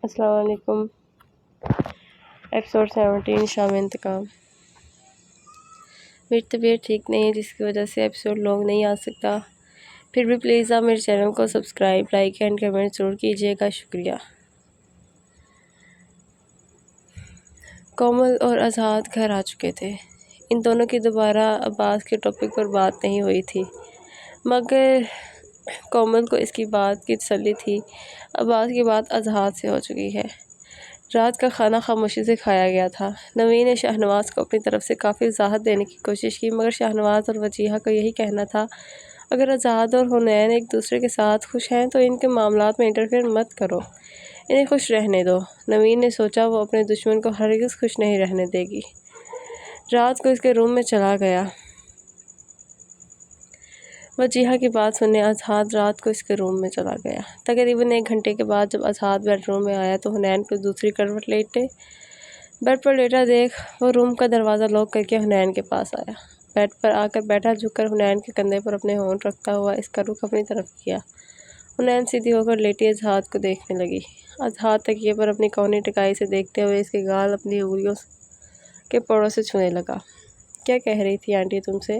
السلام علیکم۔ ایپیسوڈ 17 شام انتقام۔ میری طبیعت ٹھیک نہیں ہے جس کی وجہ سے ایپیسوڈ لانگ نہیں آ سکتا، پھر بھی پلیز آپ میرے چینل کو سبسکرائب، لائک اینڈ کمنٹ ضرور کیجیے گا، شکریہ۔ کومل اور آزاد گھر آ چکے تھے۔ ان دونوں کی دوبارہ عباس کے ٹاپک پر بات نہیں ہوئی تھی، مگر کومل کو اس کی بات کی تسلی تھی، عباس کی بات آزاد سے ہو چکی ہے۔ رات کا کھانا خاموشی سے کھایا گیا تھا۔ نوین نے شاہنواز کو اپنی طرف سے کافی وضاحت دینے کی کوشش کی، مگر شاہنواز اور وجیہہ کا یہی کہنا تھا اگر آزاد اور حنین ایک دوسرے کے ساتھ خوش ہیں تو ان کے معاملات میں انٹرفیئر مت کرو، انہیں خوش رہنے دو۔ نوین نے سوچا وہ اپنے دشمن کو ہرگز خوش نہیں رہنے دے گی۔ رات کو اس کے روم میں چلا گیا۔ وجیہہ کی بات سننے آزاد رات کو اس کے روم میں چلا گیا۔ تقریباً 1 گھنٹے کے بعد جب آزاد بیڈ روم میں آیا تو حنین کو دوسری کروٹ لیٹے بیڈ پر لیٹا دیکھ وہ روم کا دروازہ لاک کر کے حنین کے پاس آیا۔ بیڈ پر آ کر بیٹھا، جھک کر حنین کے کندھے پر اپنے ہونٹ رکھتا ہوا اس کا رخ اپنی طرف کیا۔ حنین سیدھی ہو کر لیٹی آزاد کو دیکھنے لگی۔ آزاد تکیے پر اپنی کونی ٹکائی سے دیکھتے ہوئے اس کے گال اپنی انگلیوں کے پڑوں سے چھونے لگا۔ کیا کہہ رہی تھی آنٹی تم سے؟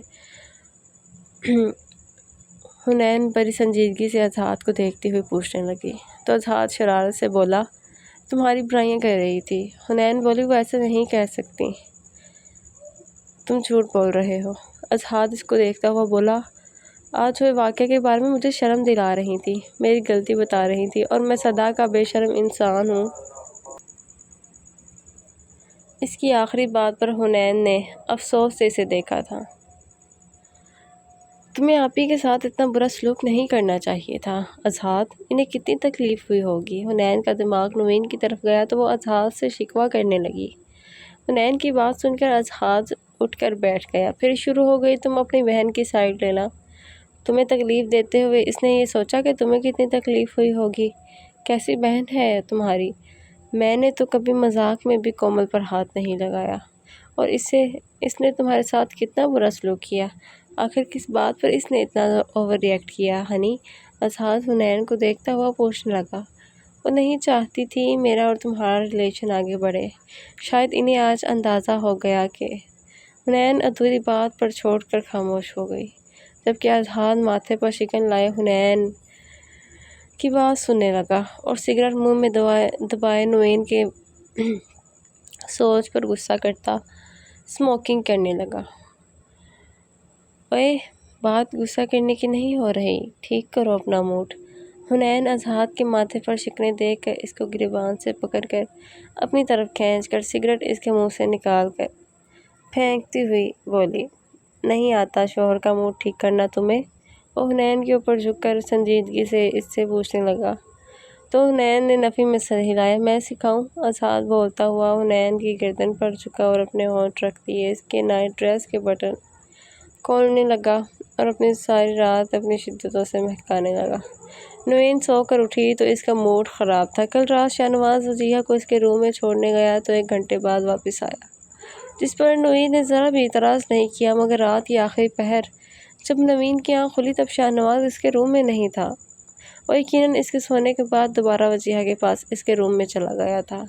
حنین بڑی سنجیدگی سے آزاد کو دیکھتی ہوئی پوچھنے لگی تو آزاد شرارت سے بولا تمہاری برائیاں کر رہی تھی۔ حنین بولی وہ ایسے نہیں کہہ سکتی، تم جھوٹ بول رہے ہو۔ آزاد اس کو دیکھتا ہوا بولا آج ہوئے واقعے کے بارے میں مجھے شرم دلا رہی تھی، میری غلطی بتا رہی تھی، اور میں صدا کا بے شرم انسان ہوں۔ اس کی آخری بات پر حنین نے افسوس سے اسے دیکھا تھا۔ تمہیں آپی کے ساتھ اتنا برا سلوک نہیں کرنا چاہیے تھا آزاد، انہیں کتنی تکلیف ہوئی ہوگی۔ حنین کا دماغ نوین کی طرف گیا تو وہ آزاد سے شکوہ کرنے لگی۔ حنین کی بات سن کر آزاد اٹھ کر بیٹھ گیا۔ پھر شروع ہو گئی تم اپنی بہن کی سائیڈ لینا۔ تمہیں تکلیف دیتے ہوئے اس نے یہ سوچا کہ تمہیں کتنی تکلیف ہوئی ہوگی۔ کیسی بہن ہے تمہاری؟ میں نے تو کبھی مذاق میں بھی کومل پر ہاتھ نہیں لگایا، اور اس نے تمہارے ساتھ کتنا برا سلوک کیا، آخر کس بات پر اس نے اتنا اوور ری ایکٹ کیا ہنی؟ آزاد حنین کو دیکھتا ہوا پوچھنے لگا۔ وہ نہیں چاہتی تھی میرا اور تمہارا ریلیشن آگے بڑھے، شاید انہیں آج اندازہ ہو گیا کہ حنین ادھوری بات پر چھوڑ کر خاموش ہو گئی، جبکہ آزاد ماتھے پر شکن لائے حنین کی بات سننے لگا اور سگریٹ منہ میں دبائے نوین کے سوچ پر غصہ کرتا اسموکنگ کرنے لگا۔ اوئے بات غصہ کرنے کی نہیں ہو رہی، ٹھیک کرو اپنا موڈ۔ حنین آزاد کے ماتھے پر شکنیں دیکھ کر اس کو گریبان سے پکڑ کر اپنی طرف کھینچ کر سگریٹ اس کے منہ سے نکال کر پھینکتی ہوئی بولی نہیں آتا شوہر کا موڈ ٹھیک کرنا تمہیں؟ وہ حنین کے اوپر جھک کر سنجیدگی سے اس سے پوچھنے لگا تو حنین نے نفی میں سر ہلایا۔ میں سکھاؤں؟ آزاد بولتا ہوا حنین کی گردن پر جھکا اور اپنے ہونٹ رکھ دیے اس کے نائٹ ڈریس کے بٹن کھولنے لگا اور اپنی ساری رات اپنی شدتوں سے مہکانے لگا۔ نوین سو کر اٹھی تو اس کا موڈ خراب تھا۔ کل رات شاہنواز وجیہہ کو اس کے روم میں چھوڑنے گیا تو 1 گھنٹے بعد واپس آیا، جس پر نوین نے ذرا بھی اعتراض نہیں کیا، مگر رات کی آخری پہر جب نوین کی آنکھ کھلی تب شاہنواز اس کے روم میں نہیں تھا۔ وہ یقیناً اس کے سونے کے بعد دوبارہ وجیہہ کے پاس اس کے روم میں چلا گیا تھا۔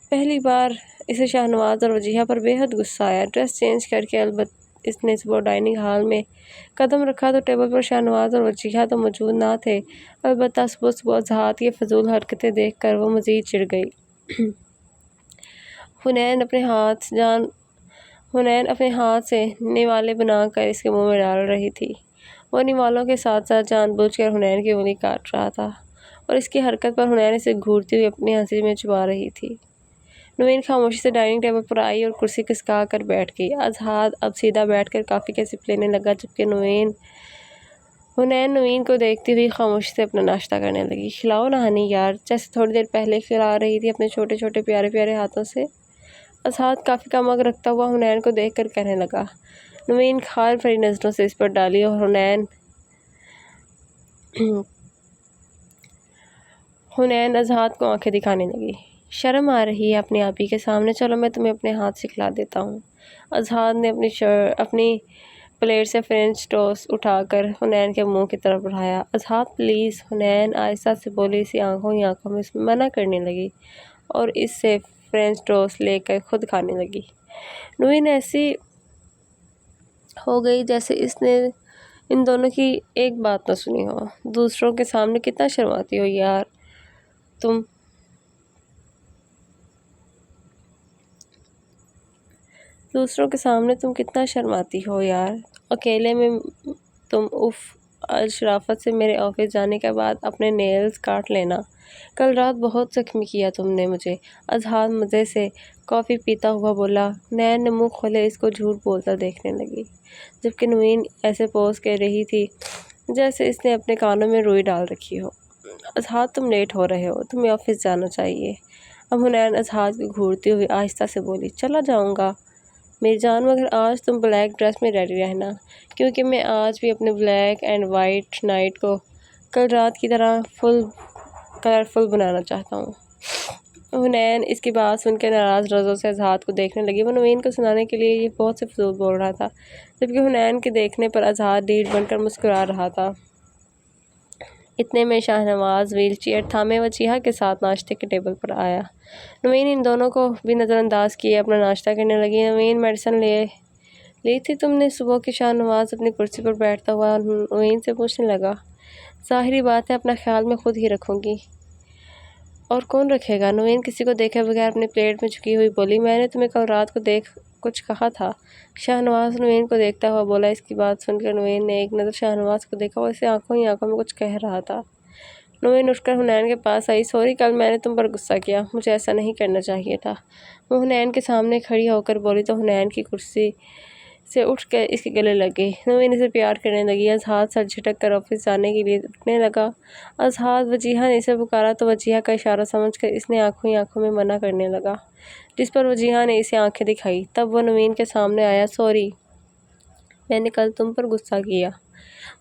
پہلی بار اسے شاہنواز اور وجیہہ پر بے حد غصہ آیا۔ ڈریس چینج کر کے البتہ اس نے صبح ڈائننگ ہال میں قدم رکھا تو ٹیبل پر شاہنواز اور وجیہہ تو موجود نہ تھے، البتہ صبح آزاد کی فضول حرکتیں دیکھ کر وہ مزید چڑ گئی۔ حنین اپنے ہاتھ سے نوالے بنا کر اس کے منہ میں ڈال رہی تھی۔ وہ نوالوں کے ساتھ ساتھ جان بوجھ کر حنین کی انگلی کاٹ رہا تھا اور اس کی حرکت پر حنین اسے گھورتی ہوئی اپنی ہنسی میں چھپا رہی تھی۔ نوین خاموشی سے ڈائننگ ٹیبل پر آئی اور کرسی کھسکا کر بیٹھ گئی۔ آزاد اب سیدھا بیٹھ کر کافی کا سپ لینے لگا، جبکہ حنین نوین کو دیکھتی ہوئی خاموشی سے اپنا ناشتہ کرنے لگی۔ کھلاؤ نہ ہنی یار، جیسے تھوڑی دیر پہلے کھلا رہی تھی اپنے چھوٹے چھوٹے پیارے پیارے ہاتھوں سے۔ آزاد کافی کا مگ رکھتا ہوا حنین کو دیکھ کر کہنے لگا۔ نوین کھال بھری نظروں سے اس پر ڈالی اور حنین آزاد کو آنکھیں دکھانے لگی۔ شرم آ رہی ہے اپنی آپی کے سامنے، چلو میں تمہیں اپنے ہاتھ سے کھلا دیتا ہوں۔ آزاد نے اپنی پلیٹ سے فرینچ ٹوسٹ اٹھا کر حنین کے منہ کی طرف بڑھایا۔ اذہان پلیز، حنین آہستہ سے بولی، اسی آنکھوں ہی آنکھوں میں اس میں منع کرنے لگی اور اس سے فرینچ ٹوسٹ لے کر خود کھانے لگی۔ نوین ایسی ہو گئی جیسے اس نے ان دونوں کی ایک بات نہ سنی ہو۔ دوسروں کے سامنے کتنا شرماتی ہو یار تم۔ دوسروں کے سامنے تم کتنا شرماتی ہو یار، اکیلے میں تم۔ اف، آج شرافت سے میرے آفس جانے کے بعد اپنے نیلز کاٹ لینا۔ کل رات بہت زخمی کیا تم نے مجھے۔ اذہان مزے سے کافی پیتا ہوا بولا۔ نین نے منہ کھولے اس کو جھوٹ بولتا دیکھنے لگی، جبکہ نوین ایسے پوز کر رہی تھی جیسے اس نے اپنے کانوں میں روئی ڈال رکھی ہو۔ اذہان تم لیٹ ہو رہے ہو، تمہیں آفس جانا چاہیے۔ اب حنین اذہان کو گھورتی ہوئی آہستہ سے بولی، چلا جاؤں گا میری جان، مگر آج تم بلیک ڈریس میں ریڈی رہنا، کیونکہ میں آج بھی اپنے بلیک اینڈ وائٹ نائٹ کو کل رات کی طرح فل کلرفل بنانا چاہتا ہوں۔ حنین اس کی بات سن کے ناراض نظروں سے اذہان کو دیکھنے لگی۔ وہ نوین کو سنانے کے لیے یہ بہت سے فضول بول رہا تھا، جبکہ حنین کے دیکھنے پر اذہان ڈھیٹ بن کر مسکرا رہا تھا۔ اتنے میں شاہ نواز ویل چیئر تھامے وجیہہ کے ساتھ ناشتے کے ٹیبل پر آیا۔ نوین ان دونوں کو بھی نظر انداز کیے اپنا ناشتہ کرنے لگی۔ نوین میڈیسن لی تھی تم نے صبح کی؟ شاہ نواز اپنی کرسی پر بیٹھتا ہوا نوین سے پوچھنے لگا۔ ظاہری بات ہے، اپنا خیال میں خود ہی رکھوں گی، اور کون رکھے گا؟ نوین کسی کو دیکھے بغیر اپنے پلیٹ میں جھکی ہوئی بولی۔ میں نے تمہیں کل رات کو کچھ کہا تھا؟ شاہ نواز نوین کو دیکھتا ہوا بولا۔ اس کی بات سن کر نوین نے ایک نظر شاہ نواز کو دیکھا، وہ اسے آنکھوں ہی آنکھوں میں کچھ کہہ رہا تھا۔ نوین اٹھ کر حنین کے پاس آئی۔ سوری، کل میں نے تم پر غصہ کیا، مجھے ایسا نہیں کرنا چاہیے تھا، وہ حنین کے سامنے کھڑی ہو کر بولی تو حنین کی کرسی سے اٹھ کر اس کے گلے لگ گئی۔ نوین اسے پیار کرنے لگی۔ اذہان سر جھٹک کر آفس جانے کے لیے اٹھنے لگا۔ اذہان، وجیہہ نے اسے پکارا تو وجیہہ کا اشارہ سمجھ کر اس نے آنکھوں ہی آنکھوں میں منع کرنے لگا، جس پر وجیہہ نے اسے آنکھیں دکھائی۔ تب وہ نوین کے سامنے آیا۔ سوری، میں نے کل تم پر غصہ کیا،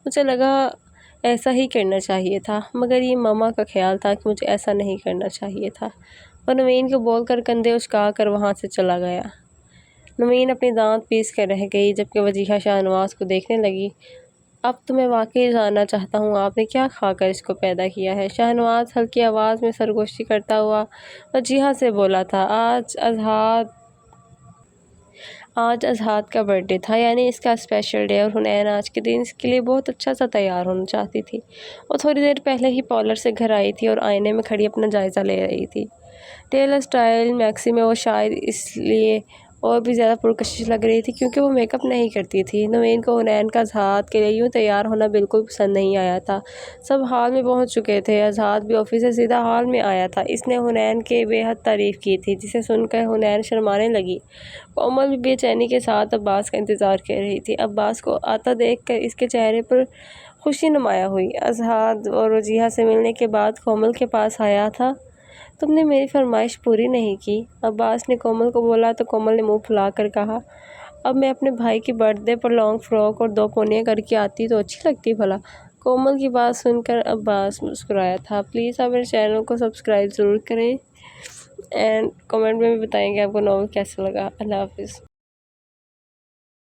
مجھے لگا ایسا ہی کرنا چاہیے تھا، مگر یہ ماما کا خیال تھا کہ مجھے ایسا نہیں کرنا چاہیے تھا۔ اور نوین کو بول کر کندھے اچکا کر وہاں سے چلا گیا۔ نوین اپنی دانت پیس کر رہ گئی، جبکہ وجیہہ شاہ نواز کو دیکھنے لگی۔ اب تو میں واقعی جاننا چاہتا ہوں آپ نے کیا کھا کر اس کو پیدا کیا ہے؟ شاہ نواز ہلکی آواز میں سرگوشی کرتا ہوا وجیہہ سے بولا تھا۔ آج اذہان کا برتھ ڈے تھا، یعنی اس کا اسپیشل ڈے، اور حنین آج کے دن اس کے لیے بہت اچھا سا تیار ہونا چاہتی تھی۔ وہ تھوڑی دیر پہلے ہی پارلر سے گھر آئی تھی اور آئینے میں کھڑی اپنا جائزہ لے رہی تھی۔ ٹیلر سٹائل میکسی میں وہ شاید اس لیے اور بھی زیادہ پرکشش لگ رہی تھی کیونکہ وہ میک اپ نہیں کرتی تھی۔ نوین کو حنین کا اذہان کے لیے یوں تیار ہونا بالکل پسند نہیں آیا تھا۔ سب ہال میں پہنچ چکے تھے، اذہان بھی آفس سے سیدھا ہال میں آیا تھا۔ اس نے حنین کی بے حد تعریف کی تھی، جسے سن کر حنین شرمانے لگی۔ کومل بھی بے چینی کے ساتھ عباس کا انتظار کر رہی تھی۔ عباس کو آتا دیکھ کر اس کے چہرے پر خوشی نمایاں ہوئی۔ اذہان اور وجیہہ سے ملنے کے بعد کومل کے پاس آیا تھا۔ تم نے میری فرمائش پوری نہیں کی، عباس نے کومل کو بولا تو کومل نے منہ پھلا کر کہا، اب میں اپنے بھائی کی برتھ ڈے پر لانگ فراک اور 2 پونیاں کر کے آتی تو اچھی لگتی بھلا۔ کومل کی بات سن کر عباس مسکرایا تھا۔ پلیز آپ میرے چینل کو سبسکرائب ضرور کریں اینڈ کمنٹ میں بھی بتائیں کہ آپ کو ناول کیسا لگا۔ اللہ حافظ۔